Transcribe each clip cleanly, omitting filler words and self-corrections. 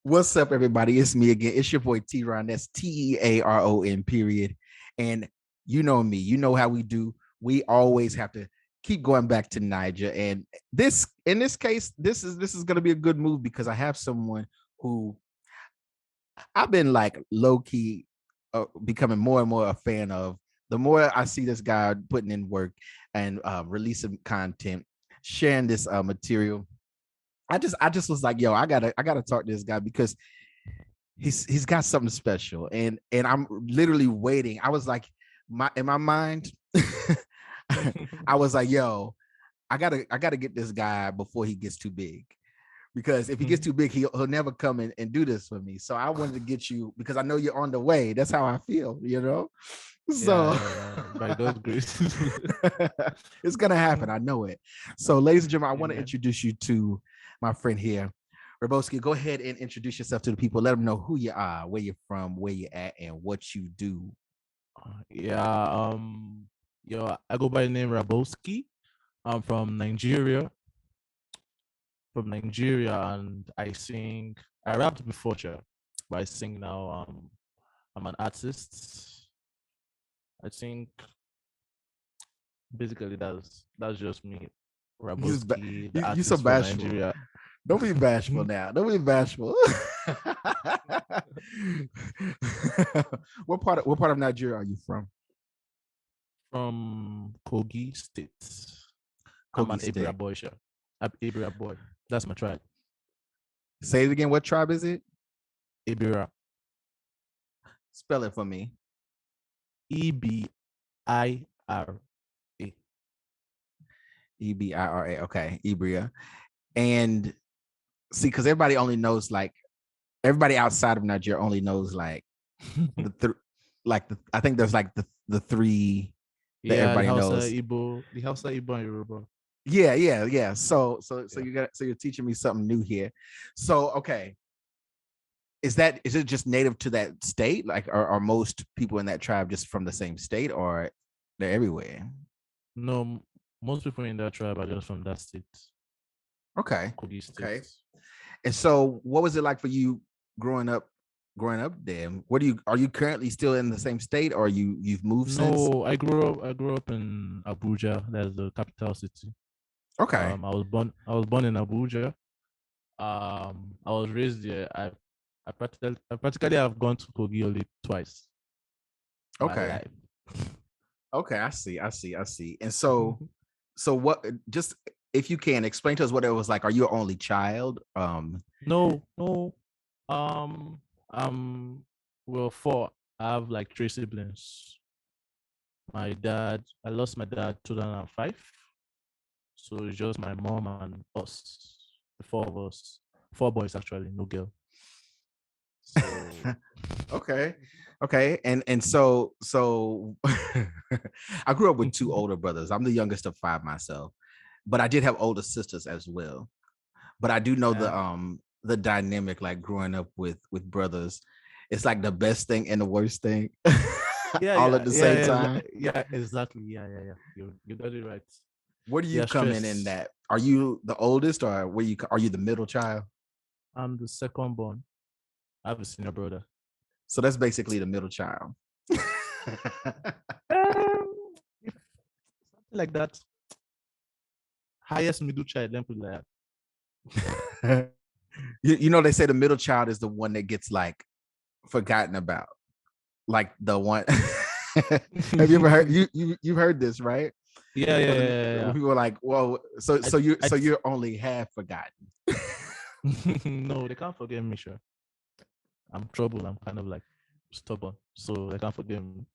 What's up, everybody? It's me again. It's your boy TeaRon. That's TeaRon, period. And you know me. You know how we do. We always have to keep going back to Niger. And in this case, this is gonna be a good move because I have someone who I've been like low key becoming more and more a fan of. The more I see this guy putting in work and releasing content, sharing this material, I just was like, yo, I gotta talk to this guy because he's got something special, and I'm literally waiting. I was like, in my mind, I was like, yo, I gotta get this guy before he gets too big. Because if he gets too big, he'll never come in and do this for me. So I wanted to get you because I know you're on the way. That's how I feel, you know? So By God's grace. it's gonna happen. I know it. So, ladies and gentlemen, I want to introduce you to my friend here. Raboski, go ahead and introduce yourself to the people. Let them know who you are, where you're from, where you're at, and what you do. Yeah, I go by the name Raboski. I'm from Nigeria. And I sing. I rapped before, but I sing now. I'm an artist. I think basically that's just me, Raboski, the You so artist from bashful. Nigeria. Don't be bashful now. Don't be bashful. What part of Nigeria are you from? From Kogi State. I'm Kogi an Ibra State. boy, sure. I'm Ibra boy. That's my tribe. Say it again. What tribe is it? Ibra. Spell it for me. Ebira. Ebira. Okay, Ibria. And see, because everybody only knows like everybody outside of Nigeria only knows like I think there's like the three that everybody knows. The Hausa, Igbo, and Yoruba. Yeah. So Yeah. you're teaching me something new here. So okay, is it just native to that state? Like are most people in that tribe just from the same state, or they're everywhere? No, most people in that tribe are just from that state, Okay. Kogi State. Okay. And so what was it like for you growing up there? What are you currently still in the same state, or you've moved since? No, I grew up in Abuja. That's the capital city. Okay. I was born in Abuja. I was raised there. I practically have gone to Kogi only twice in my Okay. life. Okay, I see. And so what, just if you can explain to us what it was like. Are you an only child? No. Um, well, four. I have like three siblings. I lost my dad 2005. So it's just my mom and us, the four of us, four boys actually, no girl. So Okay. Okay. And so I grew up with two older brothers. I'm the youngest of five myself, but I did have older sisters as well. But I do know yeah, the dynamic, like growing up with brothers. It's like the best thing and the worst thing all at the same time. exactly. Yeah. You got it right. Where do They you are come in stressed. that? Are you the oldest, or are you the middle child? I'm the second born. I have a senior brother. So that's basically the middle child. If something like that. Highest middle child, then put it like You know, they say the middle child is the one that gets like forgotten about, like the one. Have you ever heard that. you've heard this, right? Yeah. People are like, "Whoa, so I, you're only half forgotten." no, they can't forget me, sure. I'm trouble. I'm kind of like stubborn, so they can't forget me.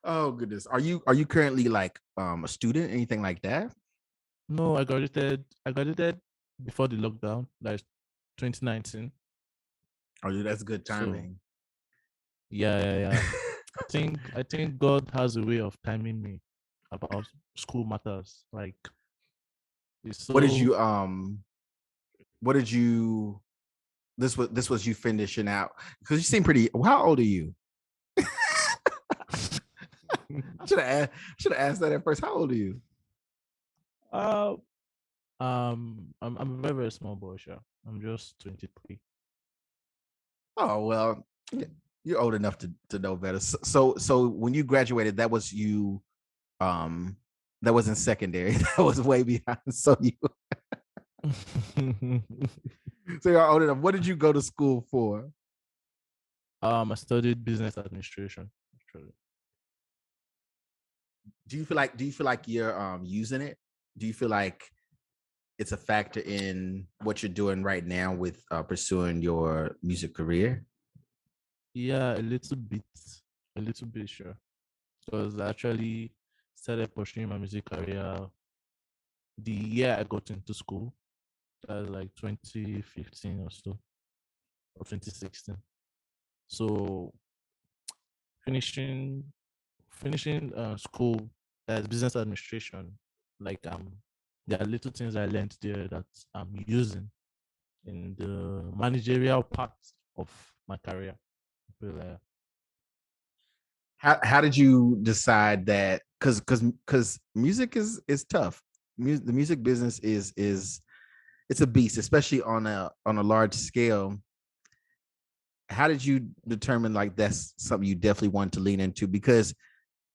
Oh goodness, are you currently like a student, anything like that? No, I graduated before the lockdown, like 2019. Oh, dude, that's good So timing. yeah. I think God has a way of timing me about school matters. Like it's What did so you what did you this was you finishing out because you seem pretty. How old are you? I should have asked that at first. How old are you? uh I'm a very, very small boy, sure. I'm just 23. Oh well, you're old enough to know better. So when you graduated, that was you. Um, that wasn't secondary. That was way behind. So you're old enough. What did you go to school for? I studied business administration, actually. Do you feel like you're using it? Do you feel like it's a factor in what you're doing right now with pursuing your music career? Yeah, a little bit, sure. Because I actually started pursuing my music career the year I got into school. That was like 2015 or so, or 2016. So finishing finishing school as business administration, like there are little things I learned there that I'm using in the managerial part of my career. I feel like, How did you decide that? Because music is tough. The music business is it's a beast, especially on a large scale. How did you determine like that's something you definitely want to lean into? Because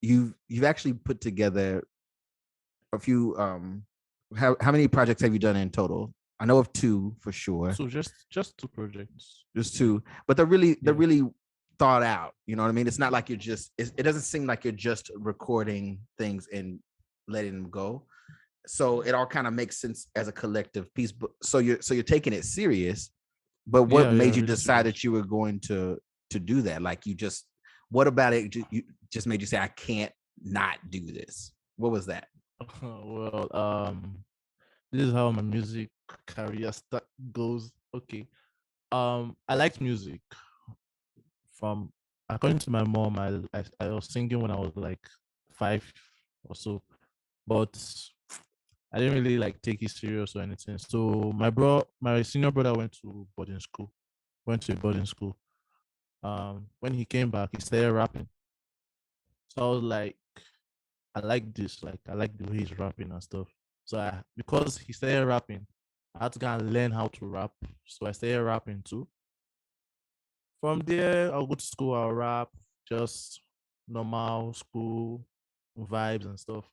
you've actually put together a few. How many projects have you done in total? I know of two for sure. so just two projects. Just two, but they're Yeah. really thought out. You know what I mean? It's not like you're just. It doesn't seem like you're just recording things and letting them go. So it all kind of makes sense as a collective piece. But so you're taking it serious. But what Yeah, yeah, made you really decide serious. that you were going to do that? Like you just, what about it? You just made you say, I can't not do this. What was that? Well, this is how my music career goes. Okay. I liked music from, according to my mom, I was singing when I was like 5 or so, but I didn't really like take it serious or anything. So my senior brother went to boarding school, went to a boarding school. When he came back, he started rapping. So I was like, I like this, like I like the way he's rapping and stuff. So because he started rapping, I had to go and learn how to rap. So I started rapping too. From there, I'll go to school, I'll rap, just normal school vibes and stuff.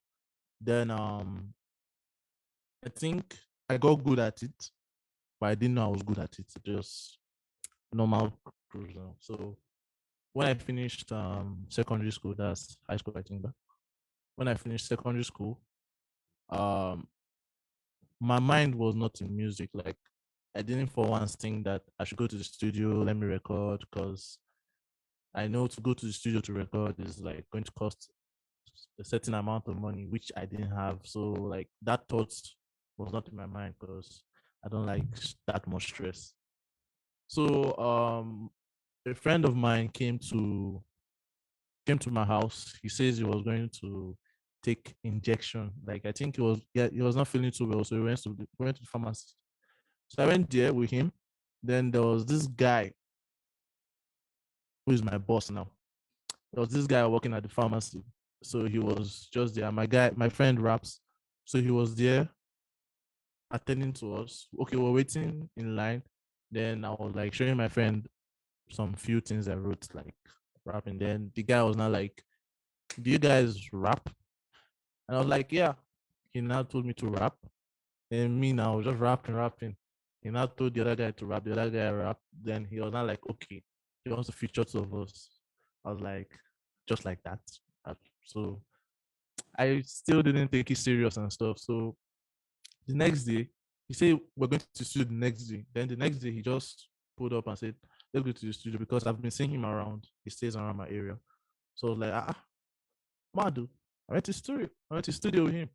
Then I think I got good at it, but I didn't know I was good at it. Just normal cruise. So when I finished secondary school, that's high school, I think. But when I finished secondary school, um my mind was not in music. Like I didn't for once think that I should go to the studio, let me record, because I know to go to the studio to record is like going to cost a certain amount of money, which I didn't have. So like that thought was not in my mind because I don't like that much stress. So a friend of mine came to my house. He says he was going to take injection. Like I think he was not feeling too well, so he went to the pharmacy. So I went there with him. Then there was this guy who is my boss now. There was this guy working at the pharmacy. So he was just there. My friend raps. So he was there attending to us. Okay, we're waiting in line. Then I was like showing my friend some few things I wrote, like rapping. Then the guy was not like, do you guys rap? And I was like, yeah. He now told me to rap. And me now just rapping. He now told the other guy to rap. The other guy rap. Then he was not like, okay, he wants to feature two of us. I was like, just like that. So I still didn't take it serious and stuff. So the next day, he said we're going to the studio the next day. Then the next day he just pulled up and said, let's go to the studio because I've been seeing him around. He stays around my area. So I was like, Madu, I went to studio with him.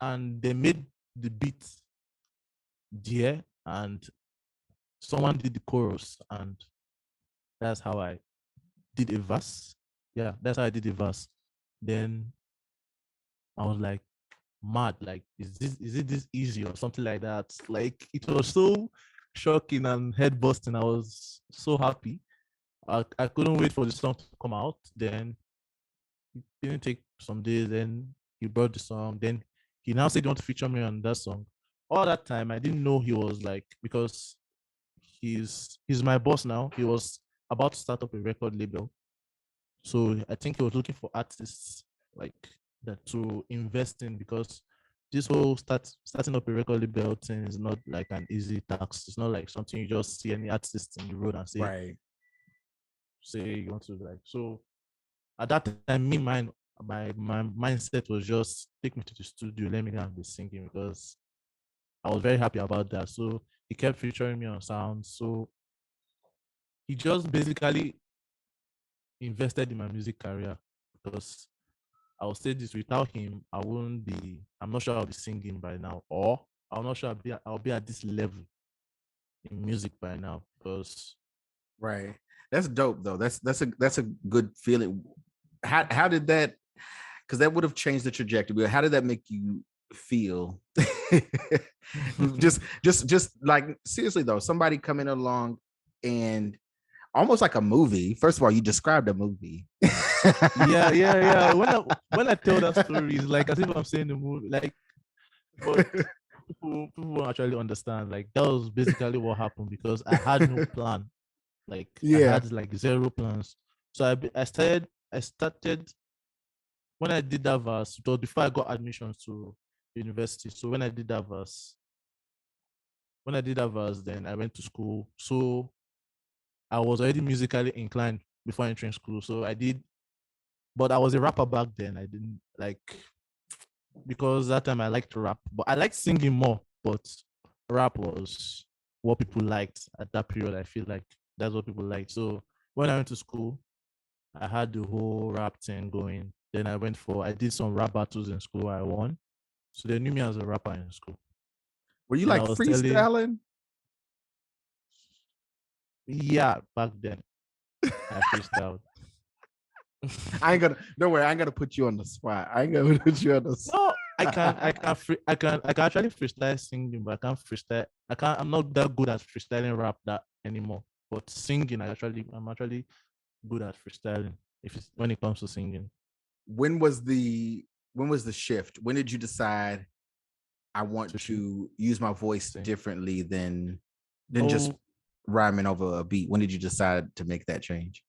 And they made the beat there and someone did the chorus and that's how I did a verse. Yeah, that's how I did a verse. Then I was like, mad, like, is it this easy or something like that? Like it was so shocking and head busting. I was so happy. I couldn't wait for the song to come out. Then it didn't take some days, then he brought the song. Then he now said he want to feature me on that song. all that time I didn't know he was like, because he's my boss now. He was about to start up a record label. So I think he was looking for artists like that to invest in, because this whole starting up a record label thing is not like an easy task. It's not like something you just see any artist in the road and say you want to like. So at that time, my mindset was just take me to the studio, let me go and be singing, because I was very happy about that. So he kept featuring me on sounds. So he just basically invested in my music career, because I will say this, without him, I'm not sure I'll be singing by now, or I'm not sure I'll be at this level in music by now, because Right. That's dope though. That's a good feeling. How did that, because that would have changed the trajectory, but how did that make you feel? just like seriously though, somebody coming along and almost like a movie. First of all, you described a movie. yeah. When I tell that story, it's like as if I'm saying the movie, like, but people won't actually understand. Like that was basically what happened, because I had no plan. Like I Yeah. had like zero plans. So I started when I did that verse. It was before I got admission to university. So when I did that verse, then I went to school. So I was already musically inclined before entering school. So I did, but I was a rapper back then. I didn't like, because that time I liked to rap, but I liked singing more. But rap was what people liked at that period. I feel like that's what people liked. So when I went to school, I had the whole rap thing going. Then I did some rap battles in school. I won. So they knew me as a rapper in school. Were you Then I like was telling, freestyling? yeah, back then I freestyled. I ain't gonna, don't worry, I ain't gonna put you on the spot. I ain't gonna put you on the No, spot. I can actually freestyle singing, but I can't freestyle. I'm not that good at freestyling rap that anymore. But singing, I'm actually good at freestyling. When it comes to singing. when was the when was the shift? When did you decide I want To shoot, to use my voice sing. differently than just Oh, rhyming over a beat? When did you decide to make that change?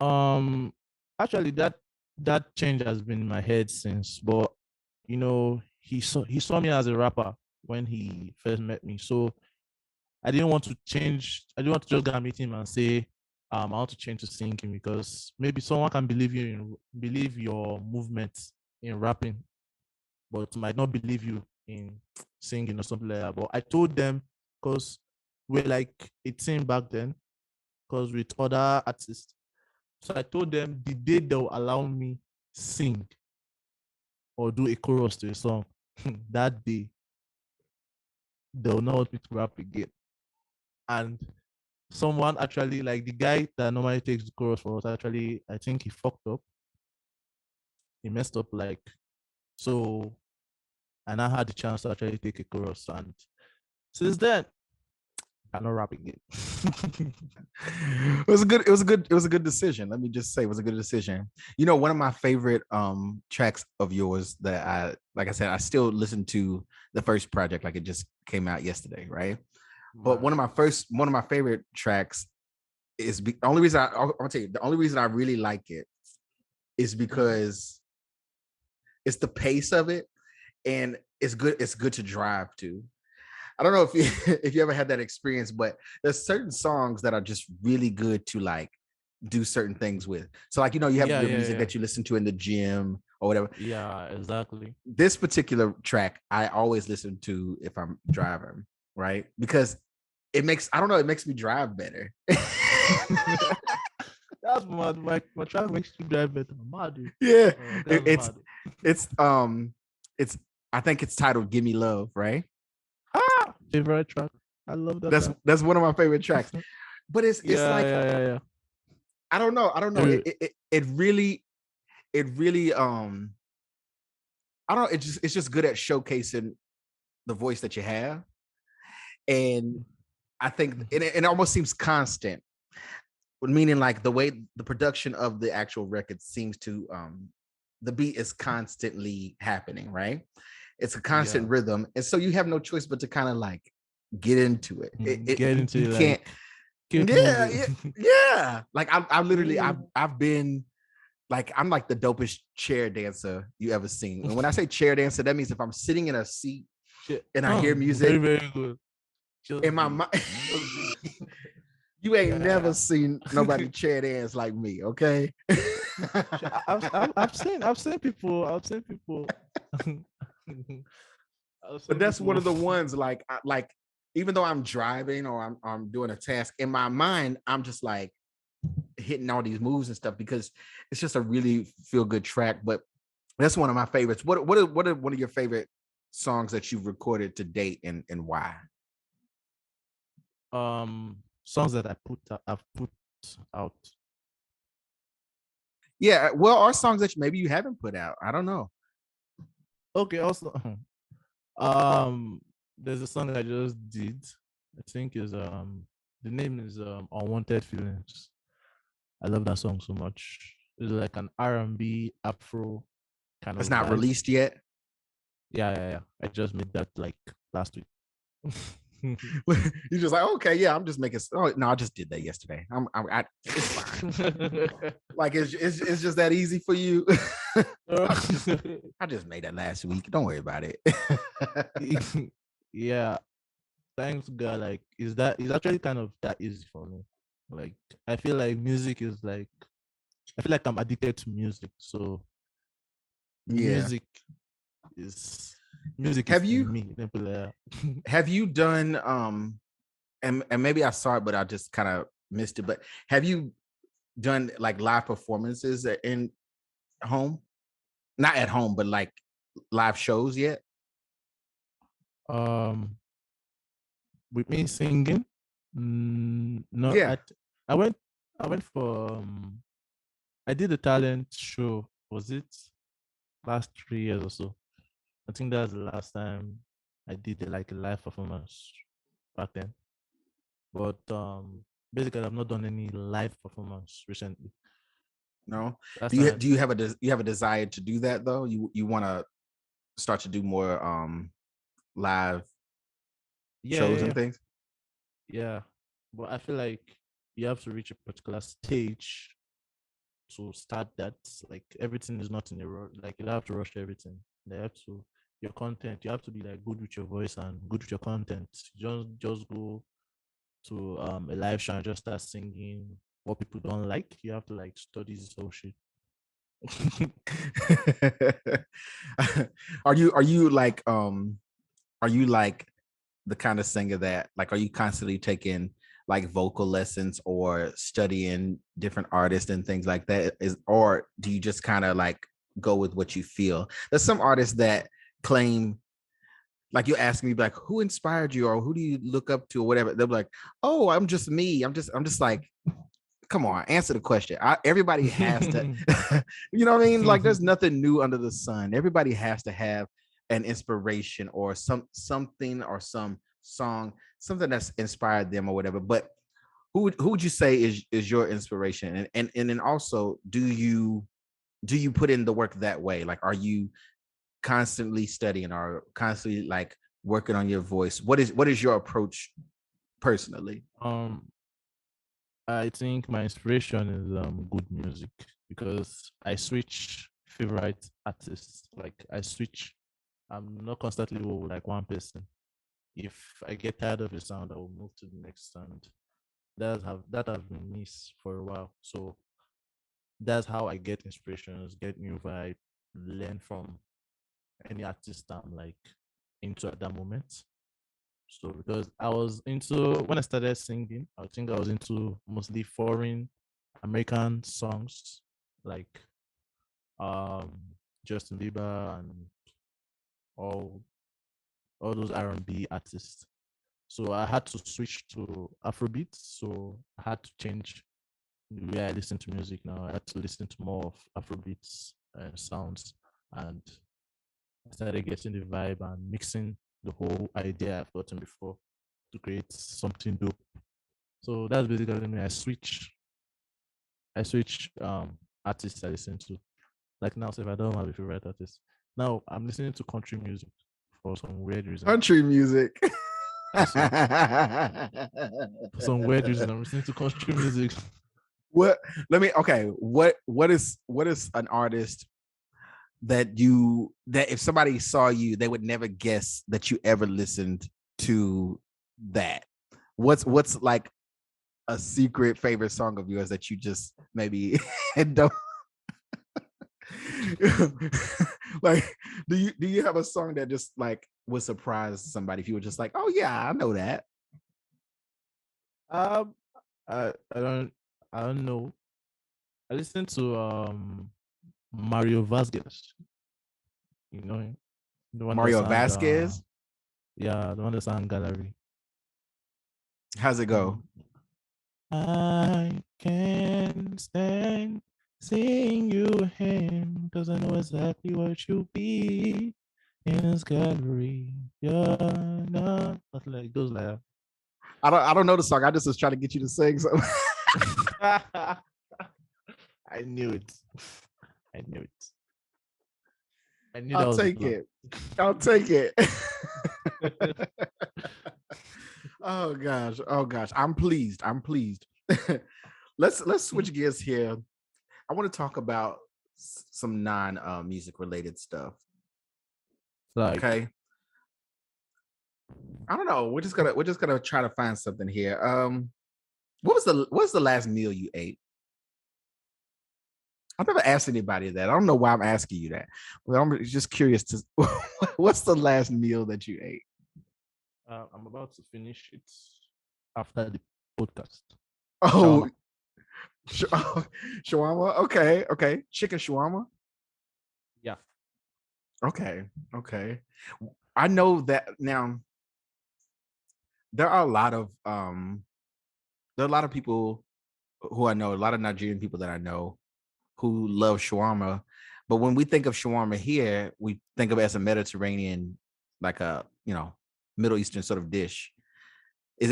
um, actually, that change has been in my head since. But he saw me as a rapper when he first met me. So I didn't want to change. I didn't want to just go and meet him and say, I want to change to singing, because maybe someone can believe your movements in rapping, but might not believe you in singing or something like that. But I told them, because we're like a team back then, because with other artists. So I told them the day they'll allow me sing or do a chorus to a song, that day they'll not want me to rap again. And someone actually, like the guy that normally takes the chorus for us, actually, I think he fucked up. He messed up, like, so. And I had the chance to actually take a chorus, and since then I'm not rapping it. It was a good decision. Let me just say it was a good decision. You know, one of my favorite tracks of yours that like I said, I still listen to the first project, like it just came out yesterday, right? But one of my favorite tracks is the only reason I'll tell you, the only reason I really like it is because it's the pace of it, and it's good to drive to. I don't know if you if you ever had that experience, but there's certain songs that are just really good to like do certain things with. So like, you know, you have Yeah, your yeah, music yeah. that you listen to in the gym or whatever. Yeah, exactly. This particular track I always listen to if I'm driving, right? Because I don't know, it makes me drive better. That's my track makes you drive better. Mad, dude. Yeah. That's It's mad. it's it's I think it's titled Give Me Love, right? Favorite track. I love that track. That's one of my favorite tracks. But it's Yeah, like yeah. I don't know. Every- It really I don't know, it's just good at showcasing the voice that you have. And I think it almost seems constant, meaning like the way the production of the actual record seems to the beat is constantly happening, right? It's a constant rhythm, and so you have no choice but to kind of like get into it. Get into You it, can't. like keep Yeah, moving. yeah. Like I literally I've been like I'm like the dopest chair dancer you ever seen. And when I say chair dancer, that means if I'm sitting in a seat Shit. and I hear Oh, music very, very good. in Just my do it. mind, Just do you ain't never Yeah. seen nobody chair dance like me, okay? I've seen people. I've seen people. I've But seen that's one people. of the ones like even though I'm driving or I'm doing a task in my mind, I'm just like hitting all these moves and stuff because it's just a really feel good track. But that's one of my favorites. What are one of your favorite songs that you've recorded to date and why? Songs that I've put out. Yeah, well, or songs that maybe you haven't put out. I don't know. Okay. Also, um, there's a song I just did. I think is the name is Unwanted Feelings. I love that song so much. It's like an R&B Afro kind It's of not vibe. released yet. Yeah. I just made that like last week. You're just like, okay, yeah, I'm just making. Oh no, I just did that yesterday. It's fine. Like it's just that easy for you. I just made that last week. Don't worry about it. Yeah, thanks God. Like, is that is actually kind of that easy for me. Like, I feel like music is like I feel like I'm addicted to music. So Yeah. music is music is Have in you me. Let me put it like that. have you done and maybe I saw it, but I just kind of missed it. But have you done like live performances in home? Not at home, but like live shows yet? um, with me singing, no, Yeah. I went I went for I did a talent show. Was it last 3 years or so? I think that's the last time I did like a live performance back then. But basically I've not done any live performance recently. No. Last Do you time, do you have you have a desire to do that though? You want to start to do more live yeah, shows yeah, and yeah, things? yeah. But I feel like you have to reach a particular stage to start that. Like everything is not in a rush. Like you don't have to rush everything. They have to your content. You have to be like good with your voice and good with your content. Just go to a live show and just start singing what people don't like. You have to like study this whole shit. Are you like are you like the kind of singer that like are you constantly taking like vocal lessons or studying different artists and things like that is or do you just kind of like go with what you feel? There's some artists that claim like you ask me like who inspired you or who do you look up to or whatever. They're like, oh, I'm just me. I'm just like, come on, answer the question. Everybody has to, you know what I mean? Like there's nothing new under the sun. Everybody has to have an inspiration or something or some song, something that's inspired them or whatever. But who would you say is your inspiration? And then also, do you put in the work that way? Like, are you constantly studying or constantly like working on your voice? What is your approach personally? um, I think my inspiration is good music because I switch favorite artists. Like I switch. I'm not constantly with like one person. If I get tired of a sound, I will move to the next sound. That have been missed for a while. So that's how I get inspirations, get new vibe, learn from any artist I'm like into at that moment. So because I was into when I started singing, I think I was into mostly foreign American songs like um Justin Bieber and all all those R&B artists. So I had to switch to Afrobeats. So I had to change the way I listen to music now. I had to listen to more of Afrobeats sounds, and I started getting the vibe and mixing the whole idea I've gotten before to create something dope. So that's basically me. I switch artists I listen to. Like now, so if I don't have a favorite artist, now I'm listening to country music. for some weird reason. Country music. For some weird reason, I'm listening to country music. What? Okay. What is an artist that if somebody saw you, they would never guess that you ever listened to that? What's like a secret favorite song of yours that you just maybe don't like? Do you have a song that just like would surprise somebody if you were just like, oh yeah, I know that? I don't know. I listened to Mario Vasquez. You know him? The one that Mario sang Vasquez. the one that sang Gallery. How's it go? I can't stand seeing you with him because I know exactly what you'll be in his gallery. You're not like it goes like that. I don't know the song. I just was trying to get you to sing something. I knew it. I knew it. I knew I'll take it. I'll take it. Oh gosh. I'm pleased. Let's switch gears here. I want to talk about some non-music related stuff. Okay. I don't know. We're just gonna try to find something here. What's the last meal you ate? I've never asked anybody that. I don't know why I'm asking you that, but I'm just curious to what's the last meal that you ate? I'm about to finish it after the podcast. Oh, shawarma. Okay. Chicken shawarma. Yeah. Okay. I know that now. There are a lot of people who I know, a lot of Nigerian people that I know who love shawarma. But when we think of shawarma here, we think of it as a Mediterranean, like a Middle Eastern sort of dish. Is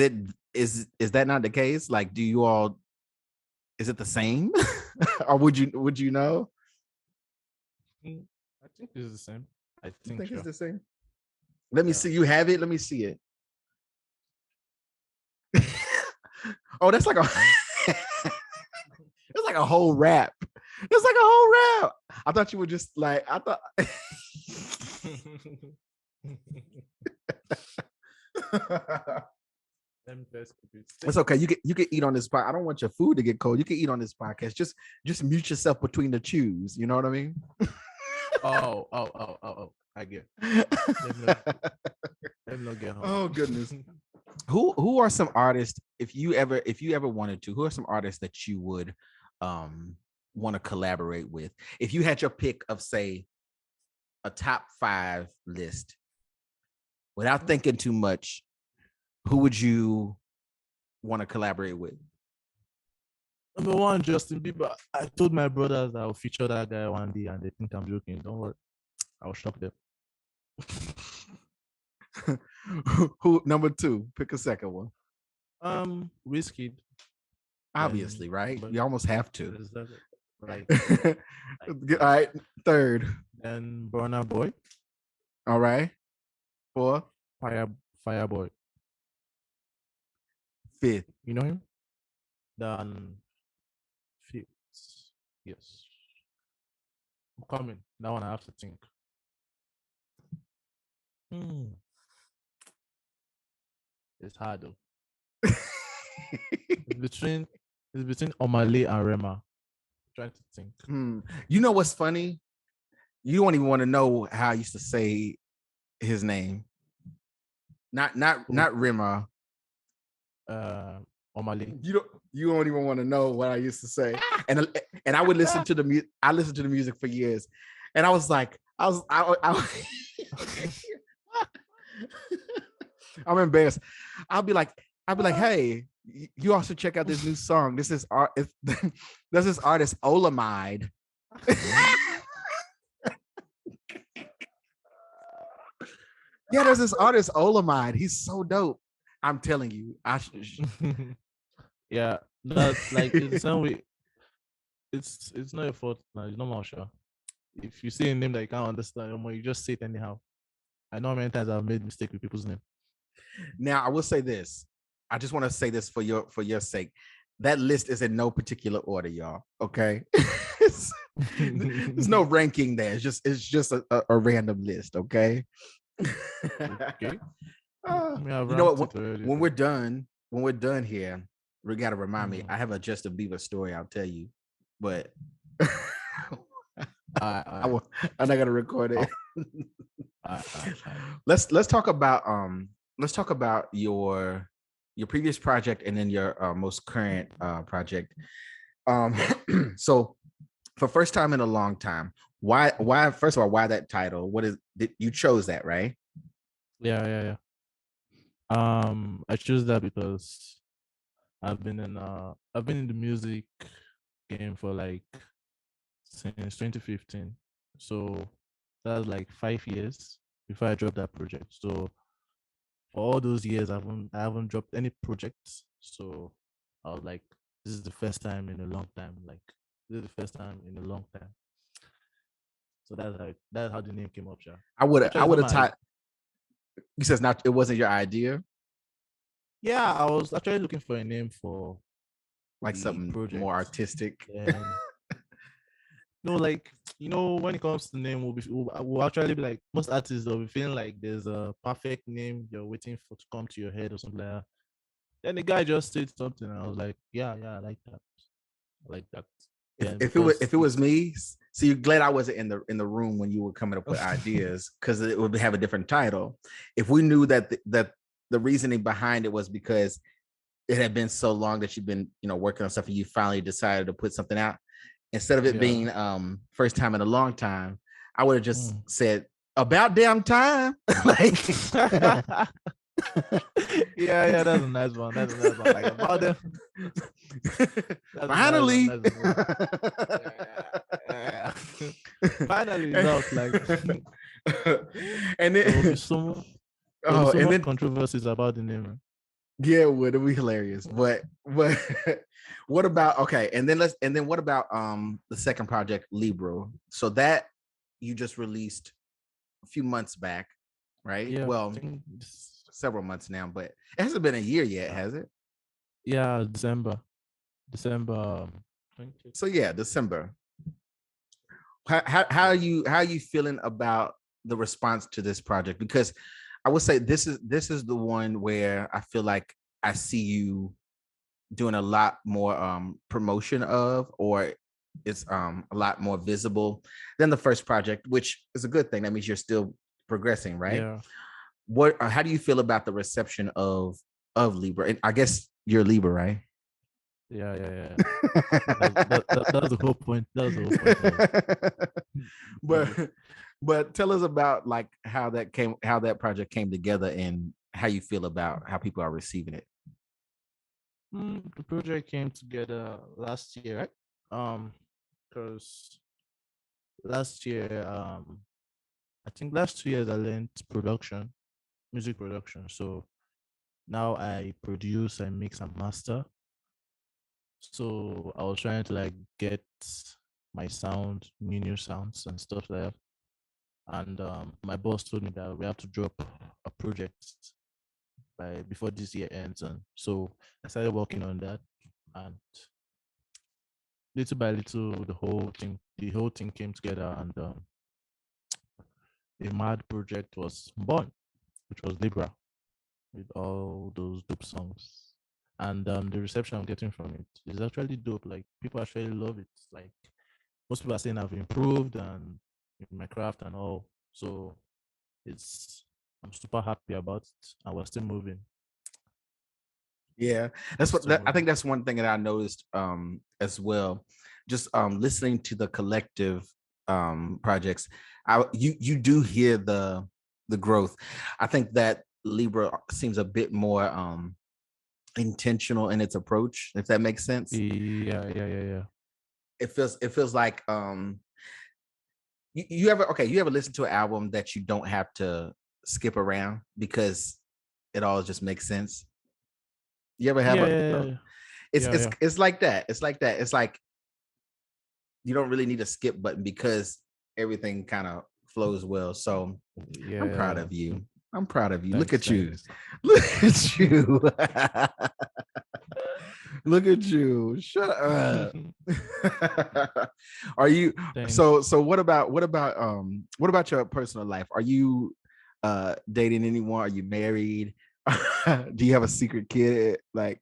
that not the case? Like, is it the same? Or would you know? I think it's the same. I think it's the same. Let me see. You have it? Let me see it. Oh, that's like a it's like a whole wrap. It's like a whole wrap. I thought you were just like, I thought it's okay. You can eat on this podcast. I don't want your food to get cold. You can eat on this podcast. Just mute yourself between the chews. You know what I mean? Oh. I get. Let me not get home. Oh goodness. Who are some artists, if you ever wanted to, who are some artists that you would want to collaborate with? If you had your pick of, say, a top 5 list, without thinking too much, who would you want to collaborate with? Number 1, Justin Bieber. I told my brothers I'll feature that guy one day, and they think I'm joking. Don't worry, I'll shock them. Who number 2? Pick a second one. Wizkid. Obviously, right? You almost have to. Right. All right. 3rd. Then Burna Boy. All right. 4. Fireboy. 5th. You know him? Then 5th. Yes. I'm coming. That one I have to think. It's hard though. it's between Olamide and Rema. I'm trying to think. You know what's funny? You don't even want to know how I used to say his name. Not Rema. Olamide. You don't even want to know what I used to say. And I would listen to the music. I listened to the music for years, and I was like, I'm embarrassed. I'll be like, hey, you also check out this new song. This is there's this artist Olamide. Yeah, there's this artist Olamide. He's so dope. I'm telling you. Yeah, that's like it's some way. It's not your fault. No, it's not my sure. If you say a name that you can't understand, you just say it anyhow. I know how many times I've made mistake with people's name. Now I will say this. I just want to say this for your sake. That list is in no particular order, y'all. Okay. There's no ranking there. It's just a random list. Okay. Okay. You know what? When we're done here, we gotta remind me. I have a Justin Bieber story. I'll tell you, but I'm not gonna record it. Let's talk about your previous project and then your most current project. So for first time in a long time, why first of all, why that title? You chose that, right? Yeah. I chose that because I've been in the music game for like since 2015. So that's like 5 years before I dropped that project. So for all those years, I haven't dropped any projects. So I was like, this is the first time in a long time. Like this is the first time in a long time. So that's how the name came up. Yeah. I would have taught. You said not. It wasn't your idea. Yeah, I was actually looking for a name for like something project. More artistic. No, like when it comes to name, we'll actually be like most artists will be feeling like there's a perfect name you're waiting for to come to your head or something like that. Then the guy just said something, and I was like, yeah, I like that. I like that. If it was me, so you're glad I wasn't in the room when you were coming up with ideas, because it would have a different title. If we knew that the reasoning behind it was because it had been so long that you've been working on stuff and you finally decided to put something out, instead of it being first time in a long time, I would have just said about damn time. Like yeah, that's a nice one. Like about them. Finally. Finally results, like and then there will be so much controversies about the name. Yeah, it would be hilarious. But what about and then what about the second project, Libra? So that you just released a few months back, right? Yeah, well, several months now, but it hasn't been a year yet, has it? Yeah, December. So yeah, December. How are you feeling about the response to this project? Because I would say this is the one where I feel like I see you doing a lot more promotion of, or it's a lot more visible than the first project, which is a good thing. That means you're still progressing, right? Yeah. How do you feel about the reception of Libra? And I guess you're Libra, right? Yeah. That's the whole point. That's the whole point. But tell us about like how that project came together and how you feel about how people are receiving it. The project came together last year, right? Because last year, I think last 2 years I learned music production. So now I produce, I mix and master. So I was trying to like get my sound, new sounds and stuff like that. And my boss told me that we have to drop a project before this year ends. And so I started working on that, and little by little the whole thing came together, and a mad project was born, which was Libra, with all those dope songs. And the reception I'm getting from it is actually dope. Like people actually love it. Like most people are saying I've improved and in my craft and all. So I'm super happy about it, and we're still moving. Yeah, I think that's one thing that I noticed as well. Just listening to the collective projects, you do hear the growth. I think that Libra seems a bit more intentional in its approach, if that makes sense. Yeah. It feels like you ever listen to an album that you don't have to skip around because it all just makes sense? You ever have it's like that. It's like that. It's like you don't really need a skip button because everything kind of flows well. So Yeah. I'm proud of you. I'm proud of you. Look Thanks, at you. thanks. Look at you. Look at you. Shut up. Are you Thanks. so what about your personal life? Are you dating anyone? Are you married? Do you have a secret kid? Like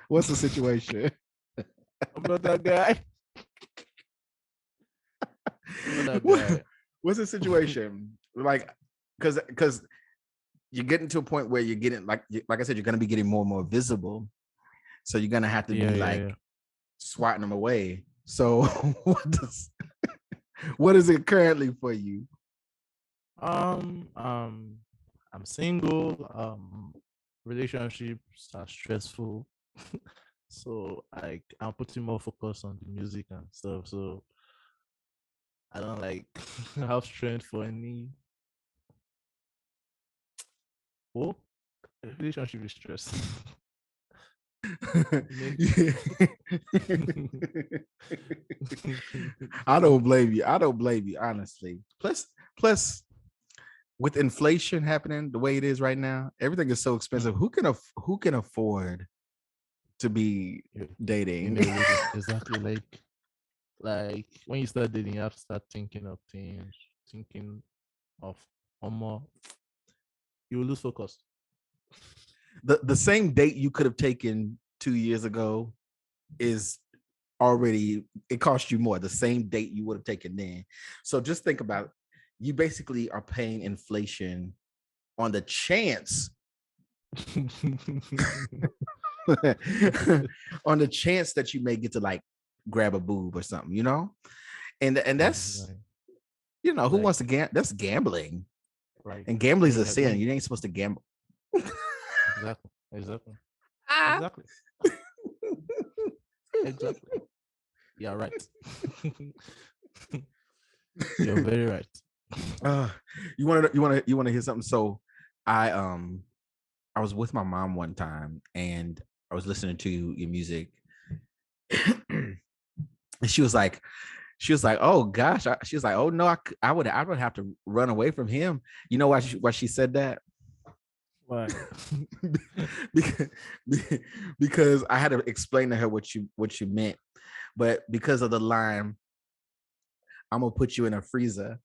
what's the situation? I'm not that guy. I'm not that guy. What's the situation? Like because you're getting to a point where you're getting like I said, you're gonna be getting more and more visible. So you're gonna have to be like swatting them away. So what is it currently for you? I'm single. Relationships are stressful. So I'm putting more focus on the music and stuff. So I don't like have strength for any relationship is stress. I don't blame you. I don't blame you, honestly. Plus, with inflation happening the way it is right now, everything is so expensive. Who can afford to be dating? Exactly. Like when you start dating, you have to start thinking of things, thinking of more. You will lose focus. The same date you could have taken 2 years ago is already, it cost you more. The same date you would have taken then. So just think about, you basically are paying inflation on the chance on the chance that you may get to like grab a boob or something, and that's who wants to gamble? That's gambling, and gambling is a sin. You ain't supposed to gamble. Exactly. You're right. You're very right. You want to hear something? So I was with my mom one time and I was listening to your music and she was like, oh gosh, she was like, oh no, I would have to run away from him. You know why she said that? Why? because I had to explain to her what you meant, but because of the line, I'm gonna put you in a freezer.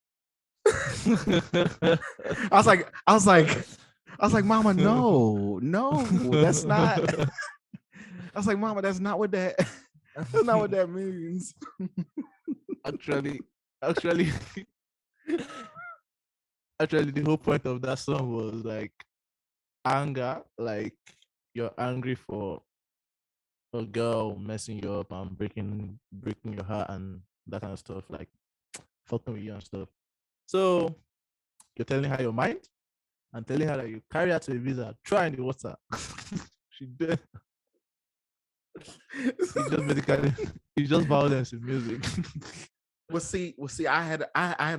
I was like, Mama, no, that's not. I was like, Mama, that's not what that means. Actually, the whole point of that song was like anger, like you're angry for a girl messing you up and breaking your heart and that kind of stuff, like fucking with you and stuff. So you're telling her your mind and telling her that you carry her to a visa, try in the water. She did. It's just basically it's just violence in music. Well, see, I had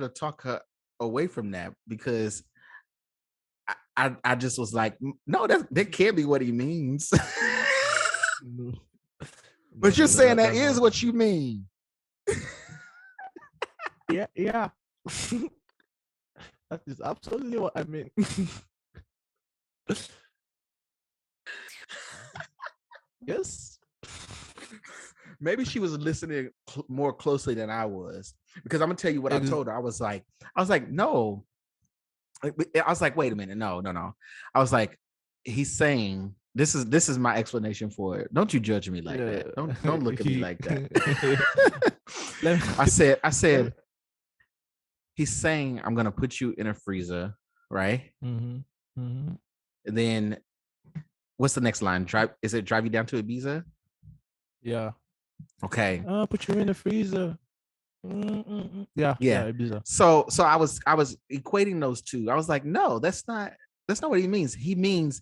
to talk her away from that because I just was like, no, that can't be what he means. No. But you're saying that is what you mean. Yeah. That is absolutely what I mean. Yes. Maybe she was listening more closely than I was, because I'm gonna tell you what I told her. I was like, no. I was like, wait a minute, no. I was like, he's saying this is my explanation for it. Don't you judge me like that. Don't look at me like that. I said, he's saying I'm gonna put you in a freezer, right? Mm-hmm. Mm-hmm. And then what's the next line? Drive you down to Ibiza? Yeah. Okay. I'll put you in the freezer. Mm-mm-mm. Yeah. Ibiza. So I was equating those two. I was like, no, that's not what he means. He means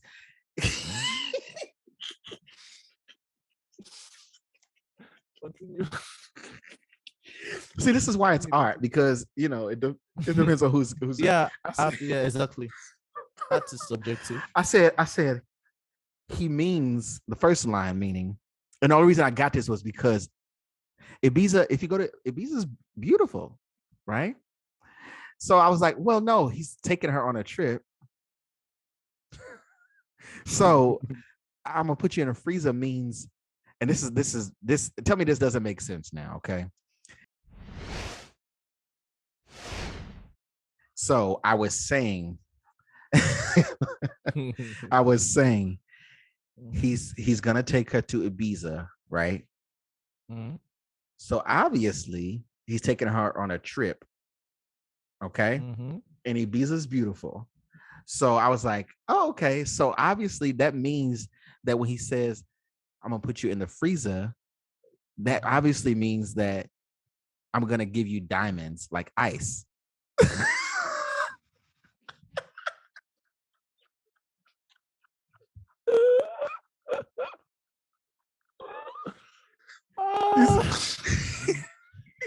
see, this is why it's art, because it depends on who's yeah, exactly. That is subjective. I said he means the first line, meaning, and the only reason I got this was because Ibiza, if you go to Ibiza's beautiful, right? So I was like, well, no, he's taking her on a trip. So I'm gonna put you in a freezer means, and this. Tell me this doesn't make sense now, okay? So I was saying, I was saying, he's gonna take her to Ibiza, right? Mm-hmm. So obviously he's taking her on a trip, okay? Mm-hmm. And Ibiza's beautiful. So I was like, oh, okay. So obviously that means that when he says, I'm gonna put you in the freezer, that obviously means that I'm gonna give you diamonds like ice.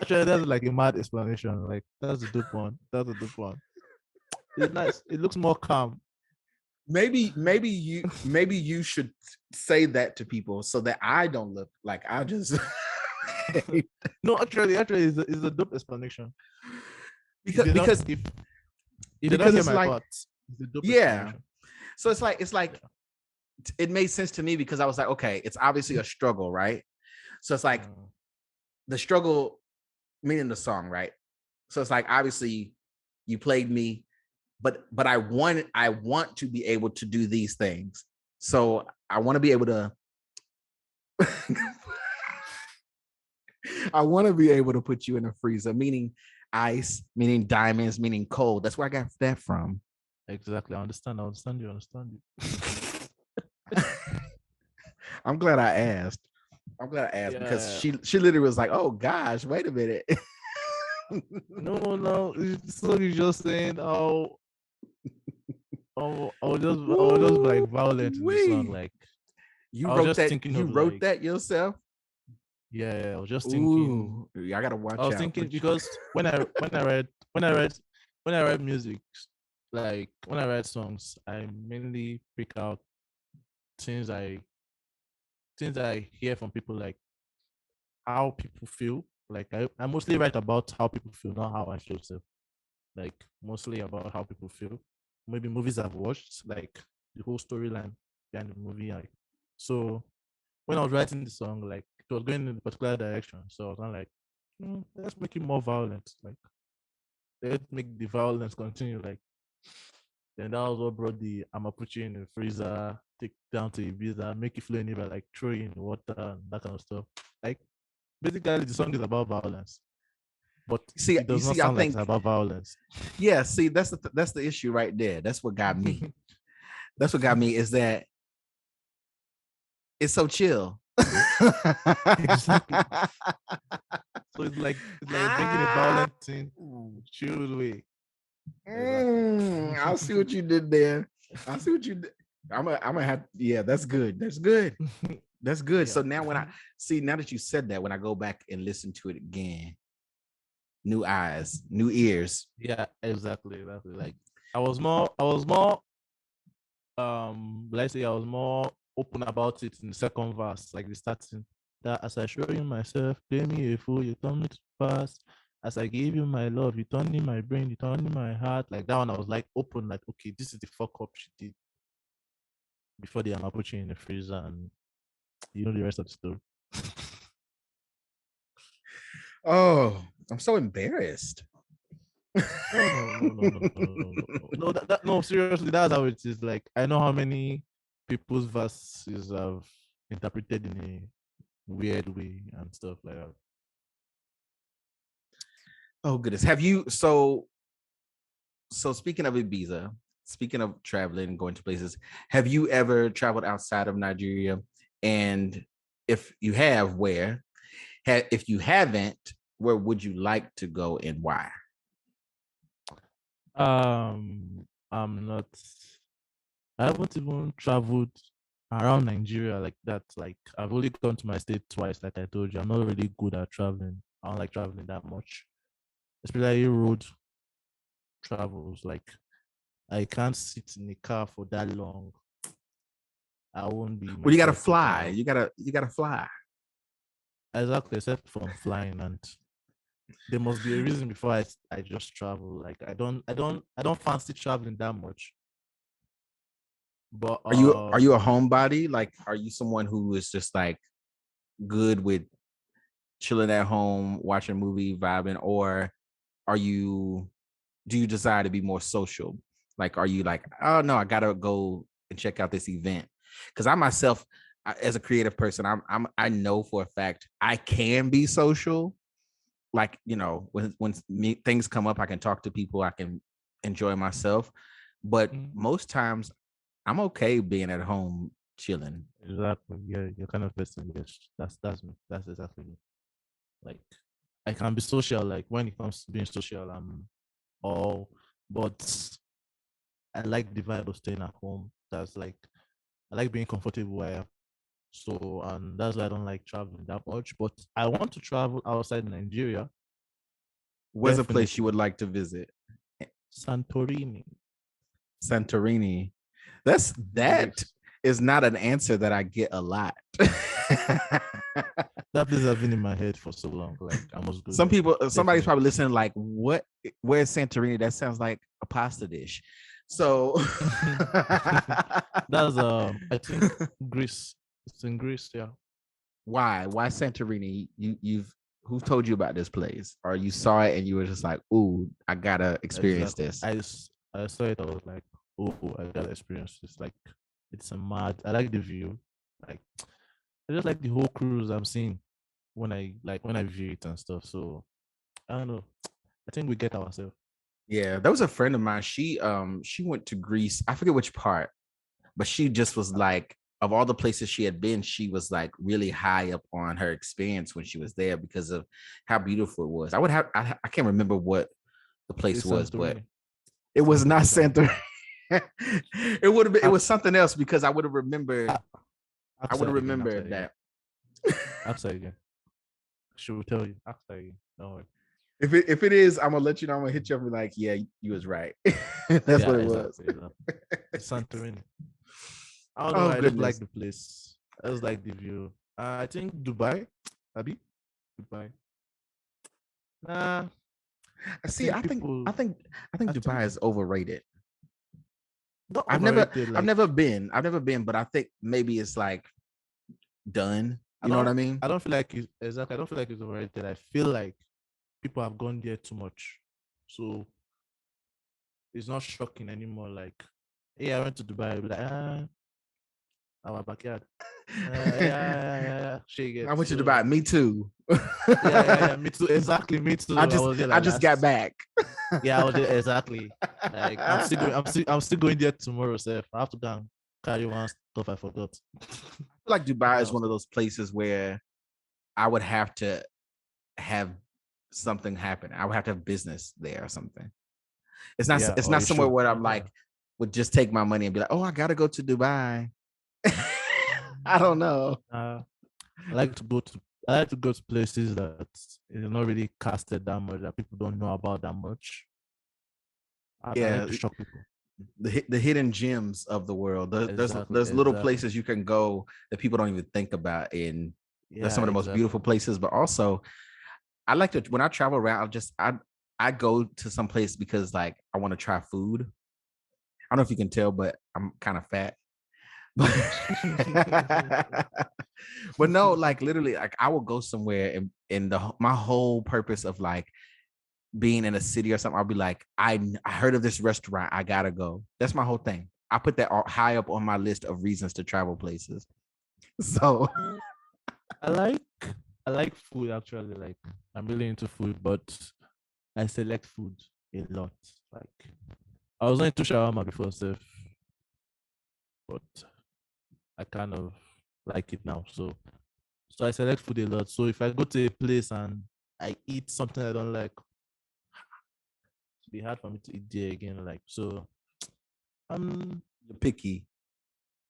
Actually, that's like a mad explanation. Like that's a dope one. That's a dope one. It's nice. It looks more calm. maybe you should say that to people so that I don't look like I just No, actually, it's a dope explanation. because If you did not because hear it's my like, part, it's a dope yeah. explanation. So it's like it made sense to me because I was like, okay, it's obviously a struggle, right? So it's like the struggle, meaning the song, right? So it's like obviously you played me, but I want to be able to do these things. So I want to be able to I want to be able to put you in a freezer, meaning ice, meaning diamonds, meaning cold. That's where I got that from. Exactly. I understand. I understand you. I'm glad I asked. Because Yeah. she literally was like, "Oh gosh, wait a minute." No. So you're just saying, I was just like violent in the song. Wee. Like You I was wrote just that. thinking You of wrote like, that yourself. yeah, I was just thinking. Ooh, I gotta I watch was out. thinking because when I read music, like when I write songs, I mainly pick out things I things I hear from people, like how people feel. Like I mostly write about how people feel, not how I feel. So like mostly about how people feel. Maybe movies I've watched, like the whole storyline behind the movie. Like so when I was writing the song, like it was going in a particular direction. So I was not like, let's make it more violent. Like let's make the violence continue. Like then that was what brought the I'ma put you in the freezer, take down to Ibiza, make it flow in river, like throw you in the water and that kind of stuff. Like basically the song is about violence, but it You does not see, I sound like it's think, about violence. yeah. See, that's the issue right there. That's what got me. That's what got me is that it's so chill. Exactly. So it's like bringing a violent thing, chill way. Exactly. I see what you did there. I see what you did. I'm gonna have, yeah, that's good. That's good. That's good. Yeah. So now when I see, now that you said that, when I go back and listen to it again, new eyes, new ears. Yeah, exactly. Like I was more let's say I was more open about it in the second verse, like the starting. That as I show you myself, play me a fool, you turn me to pass. As I gave you my love, you turned in my brain, you turned in my heart. Like that one, I was like open, like, okay, this is the fuck up she did before the put you in the freezer, and you know the rest of the story. Oh, I'm so embarrassed. No, no, seriously, that's how it is. Like I know how many people's verses have interpreted in a weird way and stuff like that. Oh goodness. Have you so speaking of Ibiza, speaking of traveling and going to places, have you ever traveled outside of Nigeria? And if you have, where? If you haven't, where would you like to go and why? I'm not. I haven't even traveled around Nigeria like that. Like I've only gone to my state twice. Like I told you, I'm not really good at traveling. I don't like traveling that much, especially road travels. Like I can't sit in a car for that long. I won't be Well, you gotta myself if fly. I You gotta fly. exactly except from flying and there must be a reason before I just travel. Like I don't fancy traveling that much. But Are you a homebody? Like, are you someone who is just like good with chilling at home, watching a movie, vibing, or are you do you desire to be more social? Like, are you like, oh no, I gotta go and check out this event? Because I myself, as a creative person, I know for a fact I can be social. Like, when things come up, I can talk to people, I can enjoy myself. But most times, I'm okay being at home chilling. exactly, yeah, you're kind of person. Yes, that's me. That's exactly me. Like I can be social. Like when it comes to being social, I'm all. But I like the vibe of staying at home. That's like I like being comfortable where I am. So and that's why I don't like traveling that much. But I want to travel outside Nigeria. Where's a place you would Definitely. like to visit? Santorini. Santorini. That Greece. is not an answer that I get a lot. That place has been in my head for so long. Like I must go Some there. people, somebody's Definitely. probably listening, like, what? Where's Santorini? That sounds like a pasta dish. So, That's I think Greece. It's in Greece, yeah. why Santorini? You've who told you about this place, or you saw it and you were just like, "Ooh, I gotta experience Exactly. this." I saw it. I was like, oh, I gotta experience this. Like, it's a mad. I like the view. Like, I just like the whole cruise I'm seeing when I view it and stuff. So I don't know. I think we get ourselves. Yeah, there was a friend of mine. She went to Greece. I forget which part, but she just was like, of all the places she had been, she was like really high up on her experience when she was there because of how beautiful it was. I can't remember what the place It's was, but Santorini. it was not Santorini, Santorini. Santa. It would have been. It was Ask, something else because I would have remembered. I ask would her have again. Ask her remembered again. that. Ask her again. She will tell you. Ask her again. Don't worry. If it is, I'm gonna let you know. I'm gonna hit you up and be like, yeah, you was right. That's Yeah, what it was. exactly. Exactly. It's Santorini. I don't know. Oh I just like goodness. the place. I just like the view. I think Dubai. Abi? Dubai. Nah, I I see. think I think. I people. think. I think I think Dubai is overrated. not I've never. overrated. I've Like never been. I've never been, but I think maybe it's like done. I You know what don't. I mean? I don't feel like it's exactly. I don't feel like it's overrated. I feel like people have gone there too much, so it's not shocking anymore. Like, hey, I went to Dubai. I'll be like, our backyard. Yeah. She I gets went to Dubai. so. Me too. Yeah. Me too. Exactly. Me I too. I just. was there I like just got last. back. Yeah, I was there exactly. Like I'm still going there tomorrow. Sir, I have to go and carry one stuff I forgot. Like Dubai is Now, one of those places where I would have to have something happen. I would have to have business there or something. It's not. yeah, It's or not a somewhere show. where I'm Yeah. like would just take my money and be like, oh, I gotta go to Dubai. I don't know. I like to go to I like to go to places that is not really casted that much that people don't know about that much. I like Yeah, to shock people. the hidden gems of the world. There's Exactly, there's little exactly. places you can go that people don't even think about, and they're Yeah, some of the most beautiful exactly. places. But also, I like to when I travel around, I go to some place because like I want to try food. I don't know if you can tell, but I'm kind of fat. But no, like literally, like I will go somewhere and my whole purpose of like being in a city or something, I'll be like, I heard of this restaurant, I gotta go. That's my whole thing. I put that high up on my list of reasons to travel places. So I like I like food actually. Like I'm really into food, but I select food a lot. Like I was not into shawarma before, Seth, but I kind of like it now. So I select food a lot. So if I go to a place and I eat something I don't like, it'll be hard for me to eat there again. Like so, I'm you're picky.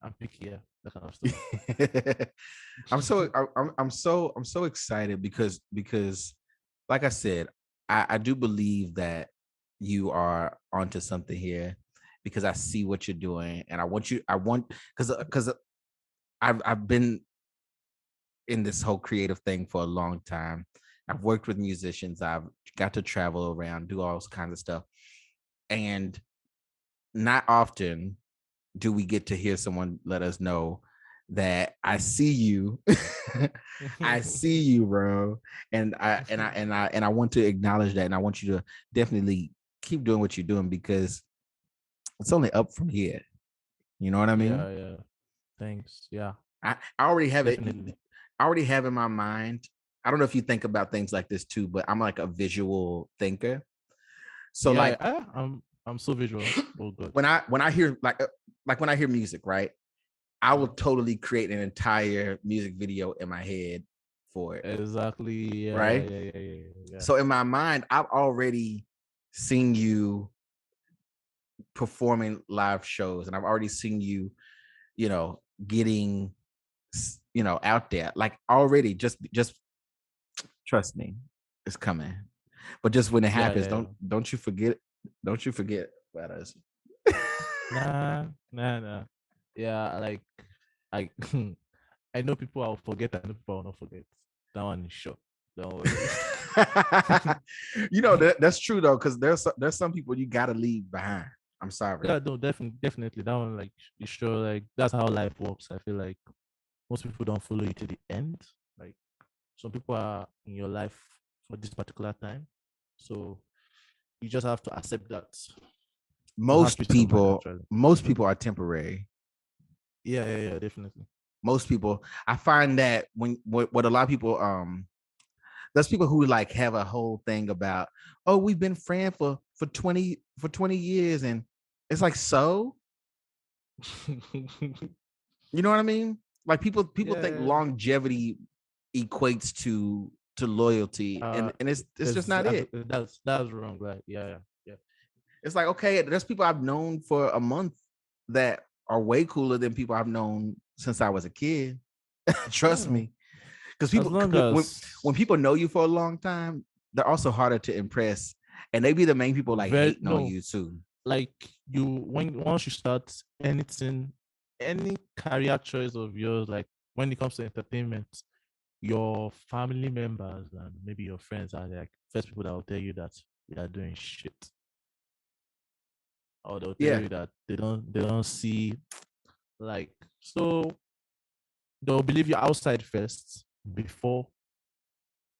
I'm picky, yeah, that kind of stuff. I'm so excited because like I said, I do believe that you are onto something here because I see what you're doing and I want because I've been in this whole creative thing for a long time I've worked with musicians. I've got to travel around, do all kinds of stuff. And not often do we get to hear someone let us know that I see you. I see you, bro. And I want to acknowledge that. And I want you to definitely keep doing what you're doing because it's only up from here. You know what I mean? Yeah. Thanks. Yeah, I already have it. definitely. I already have in my mind. I don't know if you think about things like this too, but I'm like a visual thinker. So Yeah, like I'm so visual. Oh god. when I hear like when I hear music, right? I will Mm. totally create an entire music video in my head for it, Exactly. right? Yeah. So in my mind, I've already seen you performing live shows, and I've already seen you, getting, out there. Like already, just trust me, it's coming. But just when it happens, Yeah. don't you forget about us. Nah. Yeah, like I I know people I'll forget, I know people I'll not forget. That one is sure. Don't worry. That's true though, because there's some people you gotta leave behind. I'm sorry. Yeah, no, definitely. That one, like, you sure, like, that's how life works. I feel like most people don't follow you to the end. Like, some people are in your life for this particular time. So you just have to accept that. You have Most peace of mind, people, actually. most people are temporary. Yeah, definitely. Most people, I find that what a lot of people, there's people who like have a whole thing about, oh, we've been friends for 20 years, and it's like, so you know what I mean? Like people think Yeah. longevity equates to loyalty, and it's just not it. That's wrong, right? Yeah. It's like, okay, there's people I've known for a month that are way cooler than people I've known since I was a kid. Trust Yeah. me. Because As people, long when as people know you for a long time, they're also harder to impress, and they be the main people like very hating on no, you too. like, you when once you start anything, any career choice of yours, like when it comes to entertainment, your family members and maybe your friends are like first people that will tell you that you are doing shit, or they'll tell Yeah, you that they don't see, like, so they'll believe you outside first before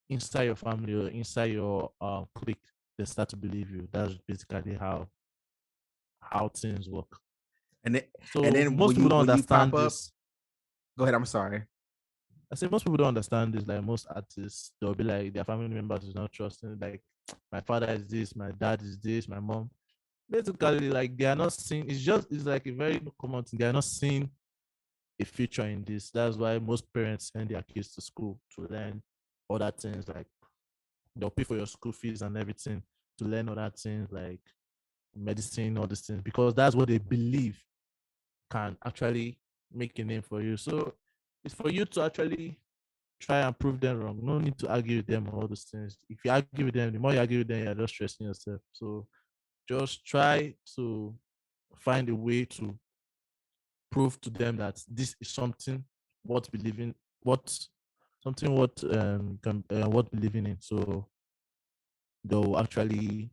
inside your family or inside your clique they start to believe you. That's basically how things work. and then and So then most people don't when you pop understand up, this. go ahead. I'm sorry. I say most people don't understand this. Like most artists, they'll be like their family members is not trusting. Like, my father is this, my dad is this, my mom. Basically, like, they are not seeing. It's like a very common thing. They are not seeing a future in this. That's why most parents send their kids to school to learn other things. Like, they'll pay for your school fees and everything to learn other things like medicine, all these things, because that's what they believe can actually make a name for you. So it's for you to actually try and prove them wrong. No need to argue with them or all those things. If you argue with them, the more you argue with them, you're just stressing yourself. So just try to find a way to prove to them that this is something worth believing, what something worth believing in. So they'll actually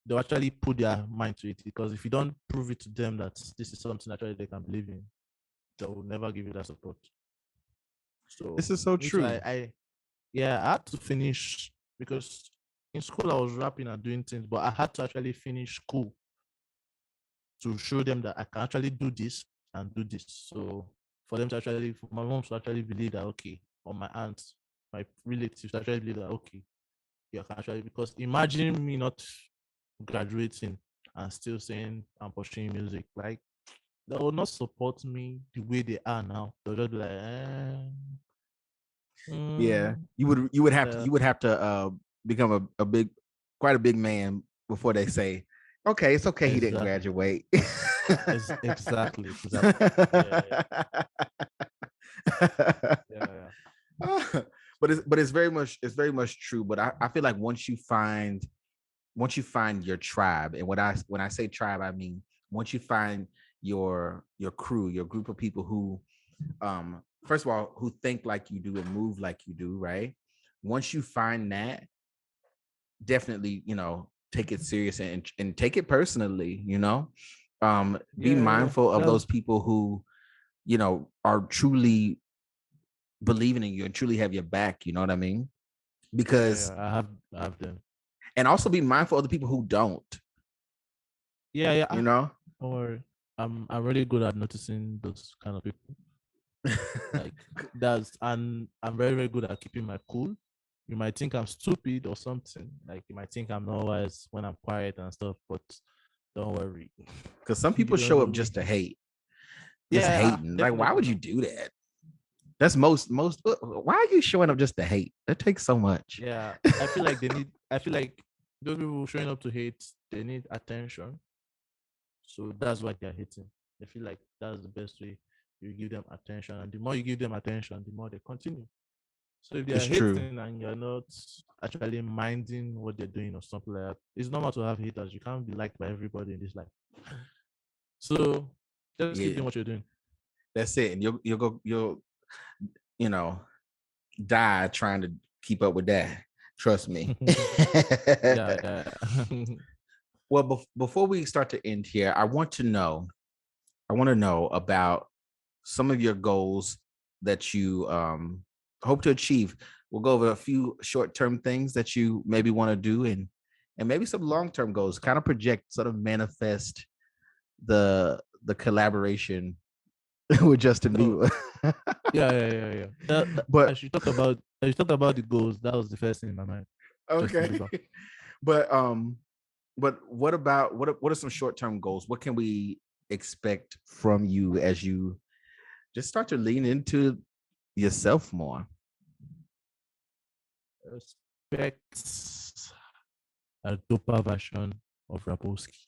they'll actually put their mind to it, because if you don't prove it to them that this is something actually they can believe in, they will never give you that support. This So is so me too, true. I had to finish, because in school I was rapping and doing things, but I had to actually finish school to show them that I can actually do this and do this. So for my mom to actually believe that, okay, or my aunts, my relatives to actually believe that, okay, you can actually, because imagine me not graduating and still saying I'm pursuing music, like, they will not support me the way they are now. They'll just be like, Yeah, mm, you would have to become quite a big man before they say, okay, it's okay he didn't exactly, graduate. exactly. Yeah. But it's very much true. But I feel like once you find your tribe, and when I say tribe, I mean once you find your crew, your group of people who first of all who think like you do and move like you do, right? once you find that, definitely, take it serious and take it personally, be Yeah. mindful of those That's people who, are truly believing in you and truly have your back, you know what I mean? Because, yeah. I have them. and also be mindful of the people who don't, Yeah, yeah. you know? Don't worry. I'm really good at noticing those kind of people. Like and I'm very, very good at keeping my cool. You might think I'm stupid or something. Like you might think I'm not wise when I'm quiet and stuff, but don't worry. Because some You people don't show know up me. just to hate, just Yeah, hating. Like, why definitely would you now. do that? That's most. Why are you showing up just to hate? That takes so much. Yeah, I feel like those people showing up to hate, they need attention. So that's why they're hating. They feel like that's the best way you give them attention. And the more you give them attention, the more they continue. So if they are It's true. hating and you're not actually minding what they're doing or something like that, it's normal to have haters. You can't be liked by everybody in this life. So just keep Yeah, doing what you're doing. that's it. And you'll you know die trying to keep up with that. Trust me. Yeah, yeah. Well, before we start to end here, I want to know about some of your goals that you hope to achieve. We'll go over a few short-term things that you maybe want to do, and maybe some long-term goals, kind of project, sort of manifest the collaboration with Justin No, Bieber. yeah, yeah, yeah, yeah. But I should talk about the goals. That was the first thing in my mind. Justin okay. Bieber. But what about what are some short-term goals? What can we expect from you as you just start to lean into yourself more? Expect a doper version of Raboski.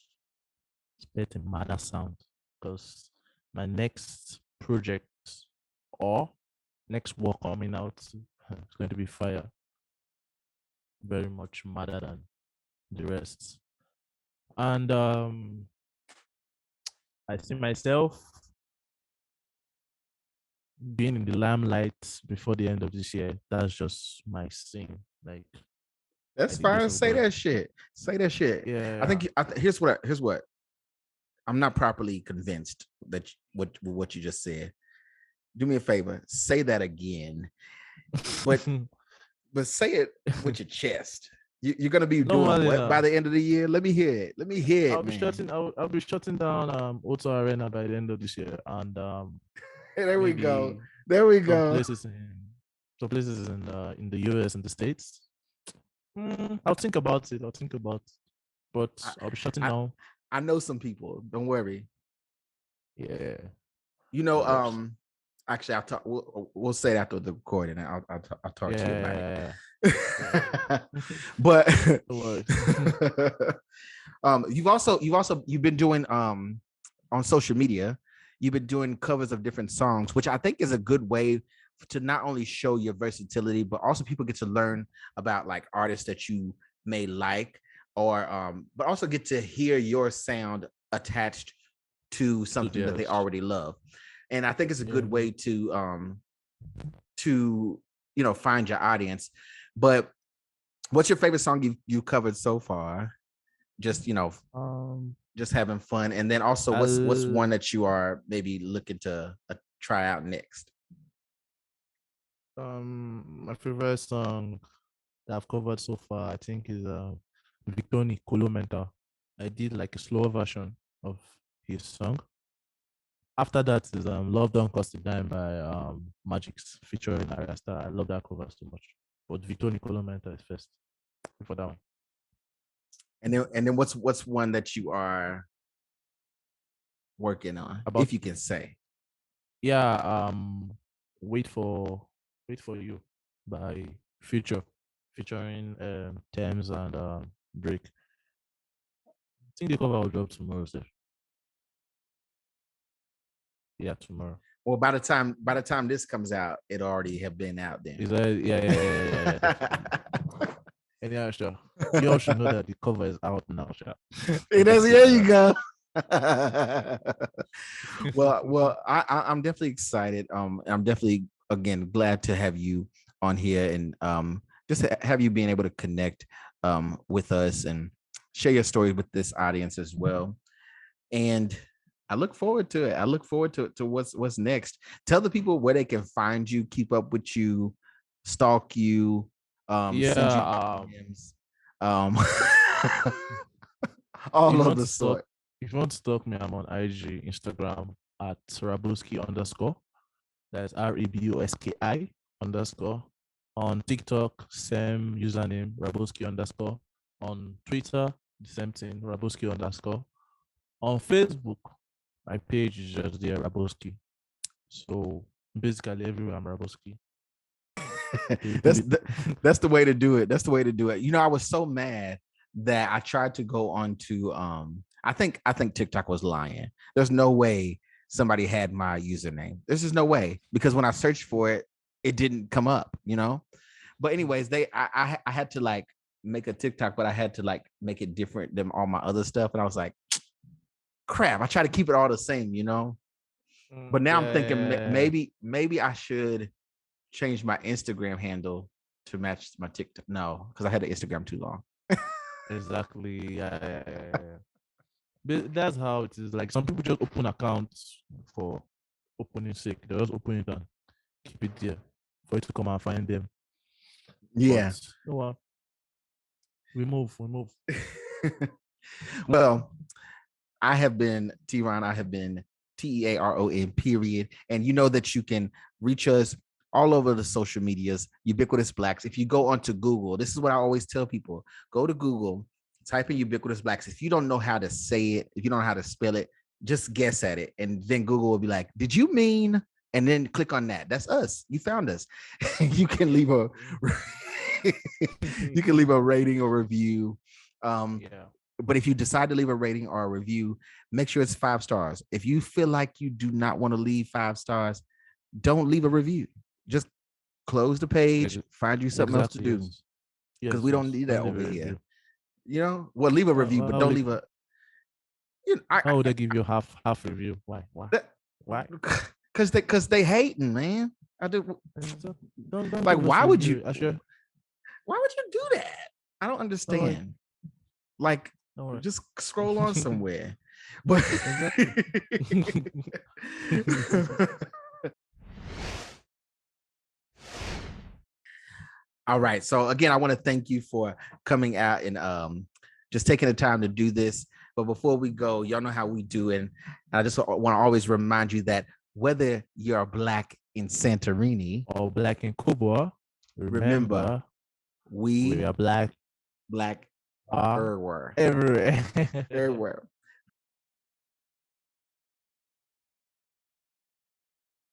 Expect a madder sound because my next project or next work coming out is going to be fire. Very much madder than the rest. And I see myself being in the limelight before the end of this year. That's just my thing. By That's the grace fine. of Say God. that shit. Say that shit. I Yeah. think here's what I'm not properly convinced that what you just said. Do me a favor. Say that again. But but say it with your chest. You're gonna be doing Normally what by now. the end of the year? Let me hear it. Let me hear it, man. I'll be shutting down Auto Arena by the end of this year, and There we go. maybe There we some go. places in the US and the States. I'll think about it. I'll think about it. I, But I'll be shutting I down. I know some people. Don't worry. Yeah. You know, That works. actually, I'll talk. We'll say it after the recording. I'll talk to you about Yeah. Yeah. it. But That works. you've been doing on social media. You've been doing covers of different songs, which I think is a good way to not only show your versatility, but also people get to learn about like artists that you may like, or but also get to hear your sound attached to To something that they theirs. already love. And I think it's a Yeah. good way to find your audience. But what's your favorite song you covered so far? Just Um. just having fun. And then also, what's I'll one that you are maybe looking to try out next? my favorite song that I've covered so far, I think, is Victoni Colomenta. I did like a slower version of his song. After that is Love Don't Cost a Dime by Magix featuring Arya Star. I love that cover so much. But Victoni Colomenta is first for that one. And then what's one that you are working on, About if you can say? yeah, Wait for Wait for You by Future featuring Thames and Drake. I think the cover will drop tomorrow, sir. Yeah, tomorrow. Well, by the time this comes out, it already have been out then. Is that yeah, definitely. And yeah, sure. You all should know that the cover is out now, sure. Don't get There you excited. go. Well, I'm definitely excited. I'm definitely again glad to have you on here and just have you being able to connect with us and share your stories with this audience as well. And I look forward to it. I look forward to what's next. Tell the people where they can find you, keep up with you, stalk you, send you Yeah. DMs, um, all of the sort. If you want to stalk me, I'm on IG, Instagram at Raboski_. That's REBUSKI_. On TikTok, same username, Raboski_. On Twitter, the same thing, Raboski_. On Facebook, my page is just there, Raboski. So basically everywhere I'm Raboski. That's the way to do it. That's the way to do it. You know, I was so mad that I tried to go on to I think TikTok was lying. There's no way somebody had my username. There's just no way, because when I searched for it, it didn't come up, you know. But anyways, I had to like make a TikTok, but I had to like make it different than all my other stuff. And I was like, crap, I try to keep it all the same, you know. But now I'm thinking maybe I should change my Instagram handle to match my TikTok. No, because I had the Instagram too long. Exactly. But that's how it is. Like some people just open accounts for opening sake. They just open it and keep it there for you to come and find them. Yeah. But, you know what? We move. Well, I have been TeaRon. I have been TeaRon . And you know that you can reach us all over the social medias, Ubiquitous Blacks. If you go onto Google, this is what I always tell people: go to Google, type in Ubiquitous Blacks. If you don't know how to say it, if you don't know how to spell it, just guess at it, and then Google will be like, "Did you mean?" And then click on that. That's us. You found us. You can leave a you can leave a rating or review. But if you decide to leave a rating or a review, make sure it's 5 stars. If you feel like you do not want to leave 5 stars, don't leave a review. Just close the page, find you something else to do. Because we don't need that over here. You know, well, leave a review, but don't leave a. You know, how would I give you half review? Why? Because they hating, man. I do. Don't like, why would you? Sure. Why would you do that? I don't understand. Like, just scroll on somewhere. But all right. So again, I want to thank you for coming out and just taking the time to do this. But before we go, y'all know how we do, and I just want to always remind you that whether you're Black in Santorini or Black in Cuba, remember we are Black everywhere.